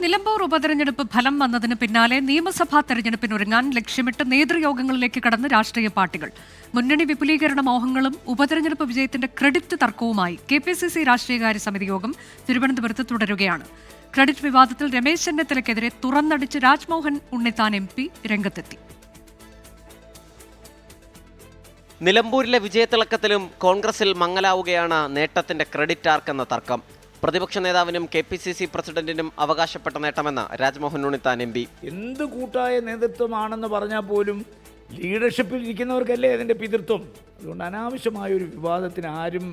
നിലമ്പൂർ ഉപതെരഞ്ഞെടുപ്പ് ഫലം വന്നതിന് പിന്നാലെ നിയമസഭാ തെരഞ്ഞെടുപ്പിനൊരുങ്ങാൻ ലക്ഷ്യമിട്ട് നേതൃയോഗങ്ങളിലേക്ക് കടന്ന് രാഷ്ട്രീയ പാർട്ടികൾ. മുന്നണി വിപുലീകരണ മോഹങ്ങളും ഉപതെരഞ്ഞെടുപ്പ് വിജയത്തിന്റെ ക്രെഡിറ്റ് തർക്കവുമായി KPCC രാഷ്ട്രീയകാര്യ സമിതി യോഗം തിരുവനന്തപുരത്ത് തുടരുകയാണ്. ക്രെഡിറ്റ് വിവാദത്തിൽ രമേശ് ചെന്നിത്തലയ്ക്കെതിരെ തുറന്നടിച്ച് രാജ്മോഹൻ ഉണ്ണിത്താൻ MP രംഗത്തെത്തി. നിലമ്പൂരിലെ വിജയത്തിളക്കത്തിലും കോൺഗ്രസിൽ മങ്ങലാവുകയാണ് നേട്ടത്തിന്റെ ക്രെഡിറ്റ് ആർക്കെന്ന തർക്കം. പ്രതിപക്ഷ നേതാവിനും KPCC പ്രസിഡന്റിനും അവകാശപ്പെട്ട നേട്ടമെന്ന് രാജ്മോഹൻ ഉണ്ണിത്താൻ MP. എന്ത് കൂട്ടായ നേതൃത്വമാണെന്ന് പറഞ്ഞാൽ പോലും ലീഡർഷിപ്പിൽ ഇരിക്കുന്നവർക്കല്ലേ അതിൻ്റെ പിതൃത്വം. അതുകൊണ്ട് അനാവശ്യമായൊരു വിവാദത്തിന് ആരും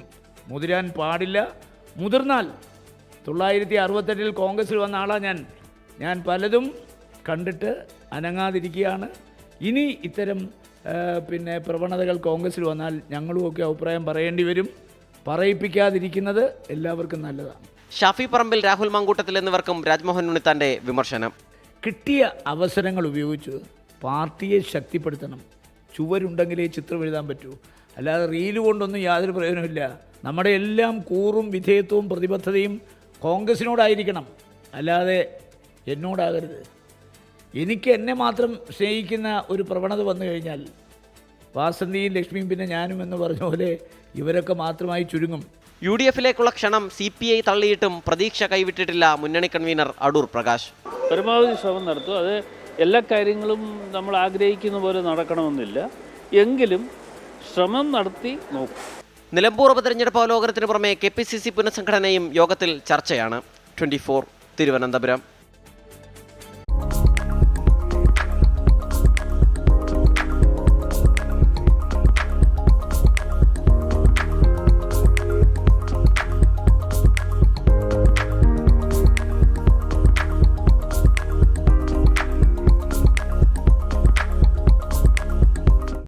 മുതിരാൻ പാടില്ല. മുതിർന്നാൽ 1968 കോൺഗ്രസിൽ വന്ന ആളാണ് ഞാൻ പലതും കണ്ടിട്ട് അനങ്ങാതിരിക്കുകയാണ്. ഇനി ഇത്തരം പ്രവണതകൾ കോൺഗ്രസിൽ വന്നാൽ ഞങ്ങളുമൊക്കെ അഭിപ്രായം പറയേണ്ടി വരും. പറയിപ്പിക്കാതിരിക്കുന്നത് എല്ലാവർക്കും നല്ലതാണ്. ഷാഫി പറമ്പിൽ, രാഹുൽ മാങ്കൂട്ടത്തിൽ എന്നിവർക്കും രാജ്മോഹൻ ഉണ്ണിത്താന്റെ വിമർശനം. കിട്ടിയ അവസരങ്ങൾ ഉപയോഗിച്ച് പാർട്ടിയെ ശക്തിപ്പെടുത്തണം. ചുവരുണ്ടെങ്കിലേ ചിത്രം എഴുതാൻ പറ്റൂ, അല്ലാതെ റീല് കൊണ്ടൊന്നും യാതൊരു പ്രയോജനമില്ല. നമ്മുടെ എല്ലാം കൂറും വിധേയത്വവും പ്രതിബദ്ധതയും കോൺഗ്രസിനോടായിരിക്കണം, അല്ലാതെ എന്നോടാകരുത്. എനിക്ക് എന്നെ മാത്രം സ്നേഹിക്കുന്ന ഒരു പ്രവണത വന്നു കഴിഞ്ഞാൽ വാസന്തിയും ലക്ഷ്മിയും പിന്നെ ഞാനും എന്ന് പറഞ്ഞ പോലെ ഇവരൊക്കെ മാത്രമായി ചുരുങ്ങും. UDF-ലേക്കുള്ള ക്ഷണം CPI തള്ളിയിട്ടും പ്രതീക്ഷ കൈവിട്ടിട്ടില്ല മുന്നണി കൺവീനർ അടൂർ പ്രകാശ്. പരമാവധി ശ്രമം നടത്തും. അത് എല്ലാ കാര്യങ്ങളും നമ്മൾ ആഗ്രഹിക്കുന്ന പോലെ നടക്കണമെന്നില്ല, എങ്കിലും ശ്രമം നടത്തി നോക്കും. നിലമ്പൂർ ഉപതെരഞ്ഞെടുപ്പ് അവലോകനത്തിന് പുറമെ KPCC പുനഃസംഘടനയും യോഗത്തിൽ ചർച്ചയാണ്. 24 തിരുവനന്തപുരം.